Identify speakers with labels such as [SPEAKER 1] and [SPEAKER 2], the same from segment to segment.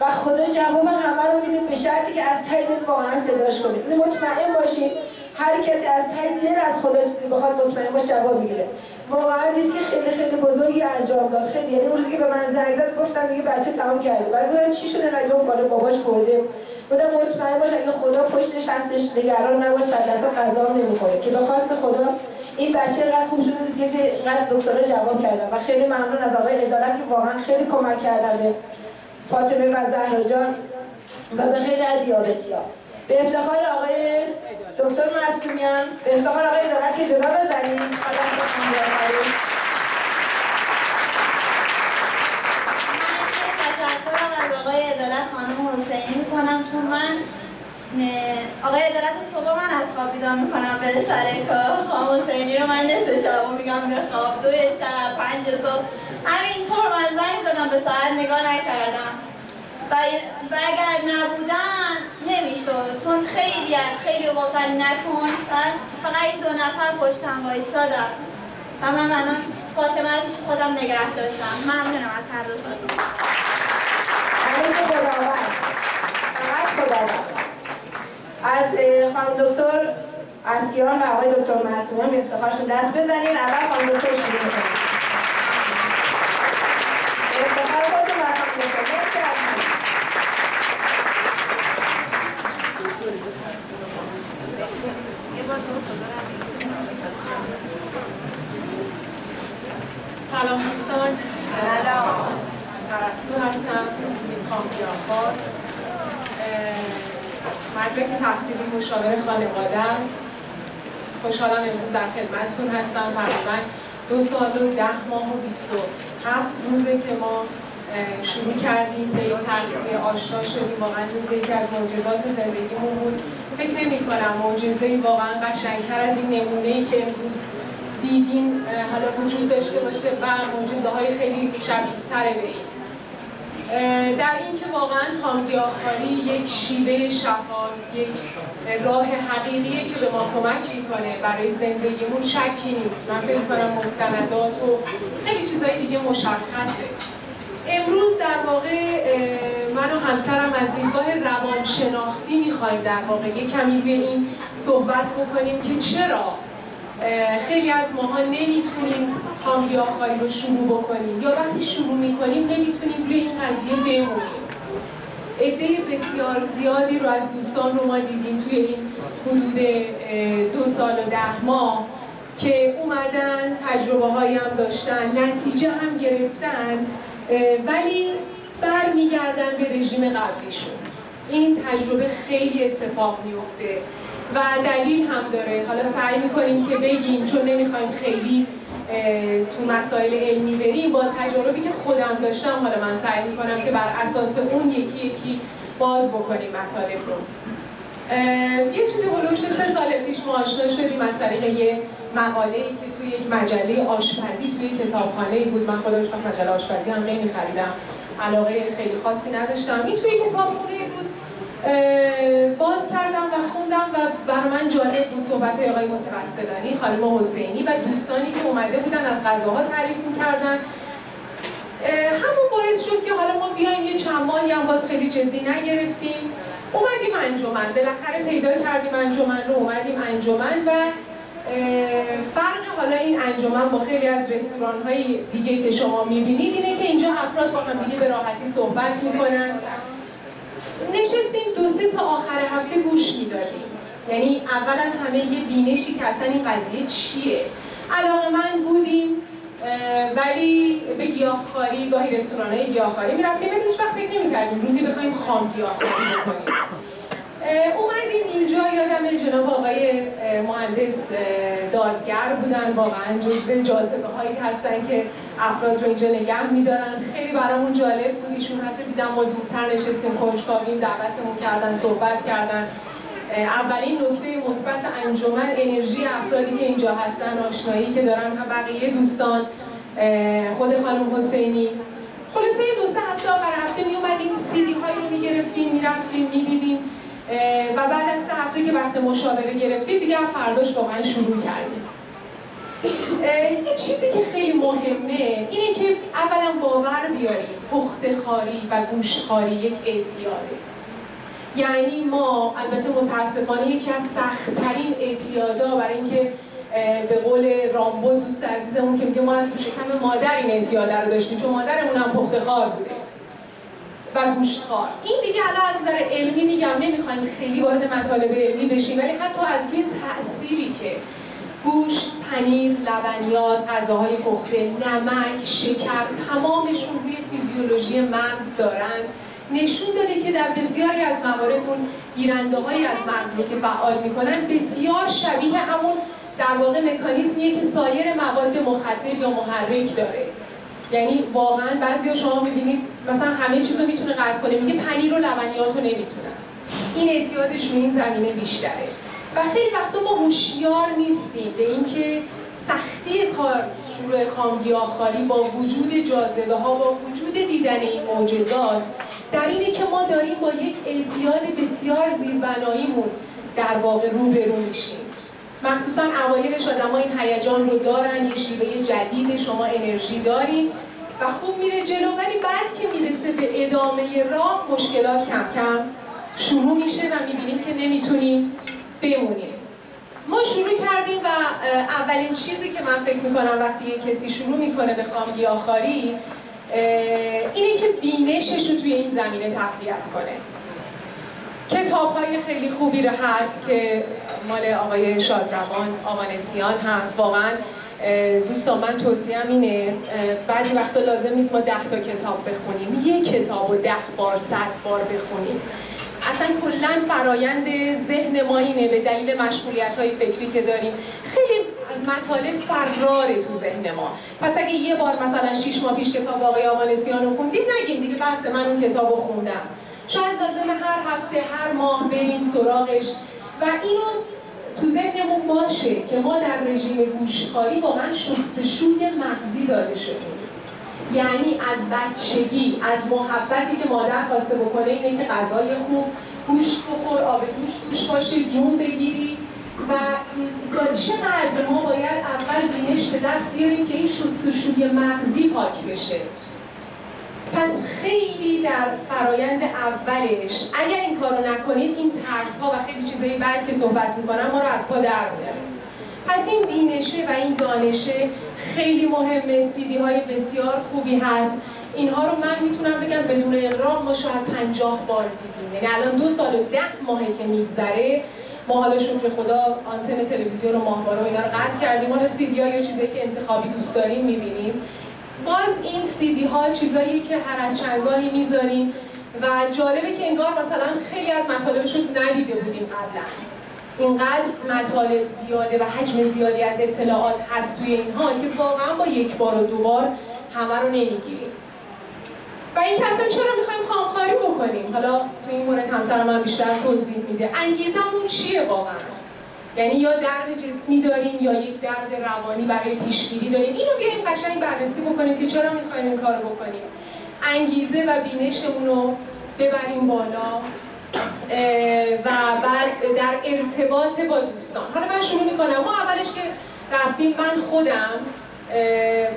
[SPEAKER 1] و خدا جواب همه رو میده به شرطی که از ته دل واقعا صداش کنید. مطمئن باشید هر کسی از ته دل از خدا چیزی بخواد مطمئن باش جواب میگیره. واقعا نیست که خیلی بزرگی انجام داد. خیلی یعنی روزی که به من زنگ زد گفتم دیگه بچه تمام کرده. بعد گفتم چی شده؟ نگفت بالا باباش برده. بودم مطمئن باش اگه خدا پشتش هستش نگران نباش 100% قضا نمیکنه که به خواست خدا این بچه اینقدر خوب شده دیگه که اینقدر دکترا جواب کردن و خیلی ممنون از آقای عدالت که واقعا خیلی کمک کردن به فاطمه و زهرا جان و به خیلی از دیابتی‌ها. به افتخار آقای دکتر معصومیان، به افتخار آقای عدالت که جدا بزنید.
[SPEAKER 2] تشکرم از آقای عدالت خانم حسینی میکنم چون من آقای عدالت صبح من از خواب بیدار میکنم بره سر کار. خانم حسینی رو من نصف شب میگم به خواب 2 شب 5 صبح همینطور من زنگ زدم به ساعت نگاه نکردم و اگر نبودن نمیشد چون خیلی گفتن نکن و فقط این 2 نفر پشتم وایستادم و من الان فاطمه رو پیش خودم نگه داشتم. ممنونم از هر دوتاتون.
[SPEAKER 1] از خانم دکتر اسکیان و آقای دکتر معصومیان به افتخارشون دست بزنید. اول خانم دکتر شروع می‌کنید. به افتخار خودتون و خانم دکتر.
[SPEAKER 3] سلام دوستان.
[SPEAKER 1] سلام.
[SPEAKER 3] پرستو هستم. خانم گیاهخوار. مدرک تحصیلی مشاور خانواده است. خوشحالم امروز در خدمتتون هستم. تقریبا 2 سال و 10 ماه و 27 روزه که ما شروع کردیم به این تغذیه آشنا شدیم. واقعا جزو یکی از معجزات زندگیمون بود. فکر نمی‌کنم معجزه‌ای واقعا قشنگتر از این نمونه‌ای که امروز دیدین حالا وجود داشته باشه و معجزه‌های خیلی شبیه‌تر به این. در این که واقعا خامگیاهخواری یک شیوه شفاست، یک راه حقیقیه که به ما کمک میکنه برای زندگیمون، شکی نیست. من فکر کنم مستندات و خیلی چیزای دیگه مشخصه. امروز در واقع من و همسرم از دیدگاه روانشناختی میخوایم در واقع یک کمی به این صحبت بکنیم که چرا خیلی از ماها نمیتونیم خامگیاهخواری رو شروع بکنیم یا وقتی شروع میکنیم نمیتونیم روی این قضیه بمونیم. عده بسیار زیادی رو از دوستان رو ما دیدیم توی این حدود 2 سال و 10 ماه که اومدن تجربه هایی هم داشتن، نتیجه هم گرفتن ولی برمیگردن به رژیم قبلیشون. این تجربه خیلی اتفاق میفته و دلیل هم داره. حالا سعی میکنیم که بگیم چون نمیخوایم خیلی تو مسائل علمی بریم. با تجربی که خودم داشتم حالا من سعی میکنم که بر اساس اون یکی باز بکنیم مطالب رو. یه چیزی هلوش 3 سال پیش ما آشنا شدیم از طریق یه مقاله‌ای که توی یک مجله آشپزی توی کتابخانه‌ای بود. من خودم هیچ وقت مجله آشپزی هم نمی‌خریدم، علاقه خیلی خاصی نداشتم. این توی کتابخونه بود، باز کردم و خوندم و برای من جالب بود. صحبت‌های آقای متوسلانی، خانم حسینی و دوستانی که اومده بودن از غذاها تعریف می‌کردن. همون باعث شد که حالا ما بیایم یه چند ماهی هم باز خیلی جدی نگرفتیم، اومدیم انجمن. بالاخره پیدا کردیم انجمن رو، اومدیم انجمن و فرق حالا این انجمن با خیلی از رستوران‌های دیگه که شما می‌بینید اینه که اینجا افراد با هم دیگه به راحتی صحبت می‌کنن. نشستیم 2-3 تا آخر هفته گوش میدادیم. یعنی اول از همه یه بینشی که اصلا این قضیه چیه. علاقه‌مند بودیم ولی به گیاهخواری، گاهی رستوران‌های گیاهخواری می‌رفتیم ولی هیچ وقت فکر نمی‌کردیم روزی بخوایم خام گیاهخواری بکنیم. اومدیم اینجا، یادم جناب آقای مهندس دادگر بودن، واقعا جزو جاذبه‌هایی هستن که افراد رو اینجا نگه می‌دارن. خیلی برامون جالب بود. ایشون حتی دیدم ما دورتر نشستیم کنجکاویم، دعوتمون کردن، صحبت کردن. اولین نکته مثبت انجمن انرژی افرادی که اینجا هستن، آشنایی که دارن و بقیه دوستان، خود خانم حسینی. خلاصه 2-3 هفته آخر هفته میومدیم CD هایی رو میگرفتیم، میرفتیم میدیدیم و بعد از 3 هفته که وقت مشاوره گرفتیم دیگه فرداش واقعا شروع کردیم. یه چیزی که خیلی مهمه اینه که اولا باور بیاریم پخته‌خواری و گوشتخواری یک اعتیاده. یعنی ما البته متاسفانه یکی از سخت‌ترین اعتیادا برای اینکه به قول رامبو دوست عزیزمون که میگه ما از تو شکم مادر این اعتیاد رو داشتیم، چون مادرمون هم پخته‌خوار بوده و گوشتخوار. این دیگه الان از نظر علمی میگم، نمیخوایم خیلی وارد مطالب علمی بشیم، ولی حتی از روی تأثیری که گوشت، پنیر، لبنیات، غذاهای پخته، نمک، شکر تمامشون روی فیزیولوژی مغز دارن، نشون داده که در بسیاری از موارد اون گیرنده‌هایی از مغز رو که فعال میکنن بسیار شبیه همون در واقع مکانیزمیه که سایر مواد مخدر یا محرک داره. یعنی واقعا بعضیا شما می‌بینید مثلا همه چیزو میتونه قطع کنه، میگه پنیر و لبنیات رو نمیتونن. این اعتیادش رو این زمینه بیشتره. و خیلی وقتا ما هوشیار نیستیم به اینکه سختی کار شروع خامگیاه‌خواری با وجود جاذبه‌ها، با وجود دیدن این معجزات، در اینه که ما داریم با یک اعتیاد بسیار زیربناییمون در واقع روبرو میشیم. مخصوصا اوایلش آدم‌ها این هیجان رو دارن، یه شیوه جدید، شما انرژی دارین و خوب میره جلو، ولی بعد که میرسه به ادامه راه مشکلات کم کم شروع میشه و میبینیم که نمیتونیم بمونیم. ما شروع کردیم و اولین چیزی که من فکر میکنم وقتی یه کسی شروع میکنه به خامگیاه‌خواری اینه که بینشش رو توی این زمینه تقویت کنه. کتاب‌های خیلی خوبی رو هست که مال آقای شادروان آمانسیان هست. واقعا دوستان من توصیه‌ام اینه بعضی وقتا لازم نیست ما 10 تا کتاب بخونیم، یک کتاب رو 10 بار 100 بار بخونیم. اصلا کلا فرایند ذهن ما اینه به دلیل مشغولیت‌های فکری که داریم خیلی مطالب فراره تو ذهن ما. پس اگه یه بار مثلا 6 ماه پیش کتاب آقای آمانسیان رو خوندیم نگیم دیگه بس من اون کتاب رو خوندم. شاید لازمه هر هفته هر ماه بریم سراغش و اینو تو ذهنمون باشه که ما در رژیم گوشتخواری واقعا شستشوی مغزی داده شدیم. یعنی از بچگی از محبتی که مادر خواسته بکنه اینه که غذای خوب، گوشت بخور، آب گوشت توش باشه، جون بگیری و چقدر ما باید اول بینش به دست بیاریم که این شستشوی مغزی پاک بشه. پس خیلی در فرایند اولش اگر این کارو نکنید این ترس‌ها و خیلی چیزایی بعد که صحبت می‌کنم ما رو از پا در میاره. پس این بینشه و این دانشه خیلی مهمه. سیدی‌های بسیار خوبی هست. اینها رو من میتونم بگم بدون اغراق ما شاید 50 بار دیدیم. یعنی الان 2 سال و 10 ماهه که میگذره ما حالا شکر خدا آنتن تلویزیون و ماهواره و اینا رو قطع کردیم. ما سیدی‌ها یا چیزایی که انتخابی دوست داریم می‌بینیم. باز این سیدی ها چیزایی که هر از چندگاهی میذاریم و جالبه که انگار مثلا خیلی از مطالبش رو ندیده بودیم قبلا. اینقدر مطالب زیاده و حجم زیادی از اطلاعات هست توی اینها که واقعا با 1 بار و 2 بار همه رو نمیگیریم. و این که اصلا چرا میخوایم خامخواری بکنیم؟ حالا توی این مورد همسرم من بیشتر توضیح میده. انگیزمون چیه واقعا؟ یعنی یا درد جسمی داریم یا یک درد روانی برای پیشگیری داریم. اینو بیایم قشنگ بررسی بکنیم که چرا میخوایم این کارو بکنیم. انگیزه و بینشمون رو ببریم بالا و بعد در ارتباط با دوستان. حالا من شروع میکنم. ما اولش که رفتیم من خودم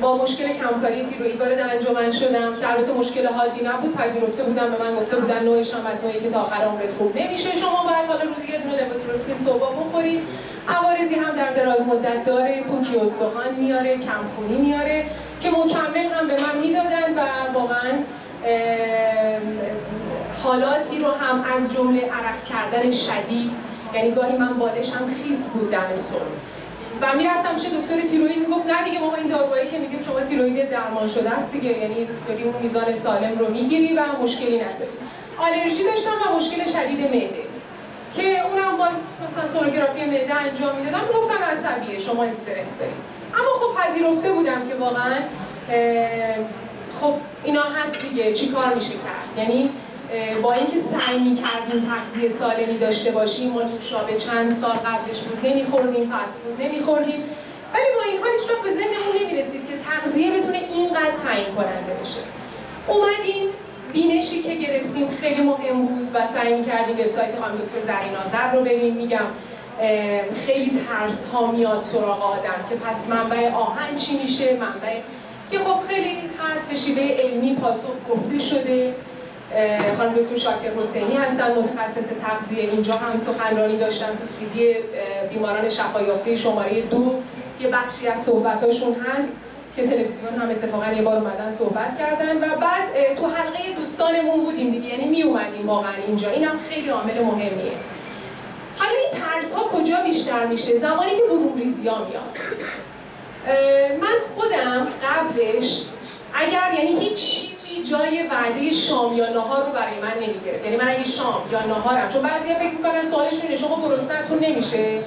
[SPEAKER 3] با مشکل کمکاری تیروئید وارد انجمن شدم که البته مشکل حادی نبود، پذیرفته بودم، به من گفته بودن نوعش هم از نوعی که تا آخر عمرت خوب نمیشه، شما باید حالا روزی یه دونه لووتیروکسین صبح بخورید. عوارضی هم در دراز مدت داره، پوکی استخوان میاره، کمخونی میاره که مکمل هم به من میدادن و واقعا حالاتی رو هم از جمله عرق کردن شدید، یعنی گاهی من بالشم خیس بود دم صبح و میرفتم چه دکتر تیروئید میگفت نه دیگه ما این داروهایی که میدیم شما تیروئید درمان شده است دیگه، یعنی داری اون میزان سالم رو میگیری و مشکلی نداری. آلرژی داشتم و مشکل شدید معده که اونم باز مثلا سونوگرافی معده انجام میدادم، گفتن عصبیه شما استرس دارید. اما خب پذیرفته بودم که واقعا خب اینا هست دیگه، چیکار میشه کرد؟ یعنی با اینکه سعی می‌کردیم تغذیه سالمی داشته باشیم، ما نوشابه چند سال قبلش بود نمی‌خوردیم، فست فود نمی‌خوردیم، ولی با این حال هیچ وقت به ذهنمون نمی‌رسید که تغذیه بتونه اینقدر تعیین کننده بشه. اومدیم بینشی که گرفتیم خیلی مهم بود و سعی می‌کردیم وبسایت خانم دکتر زرین آذر رو بریم. میگم خیلی ترس‌ها میاد سراغ آدم که پس منبع آهن چی میشه، منبع که خب خیلی هست به شیوه علمی پاسخ گفته شده. خانم دکتر شاکر حسینی هستن متخصص تغذیه، اینجا هم سخنرانی داشتن تو CD بیماران شفایافته شماره 2 یه بخشی از صحبتاشون هست که تلویزیون هم اتفاقا یه بار اومدن صحبت کردن و بعد تو حلقه دوستانمون بودیم دیگه، یعنی می اومدیم واقعا اینجا. اینم خیلی عامل مهمیه. حالا این ترس ها کجا بیشتر میشه؟ زمانی که برونریزی ها میاد. من خودم قبلش اگر یعنی هیچ چیزی جای وعده شام یا نهار رو برای من نمیگرفت، یعنی من اگه شام یا نهارم، چون بعضیا فکر میکنن سوالشون اینه شما گرسنه‌تون نمیشه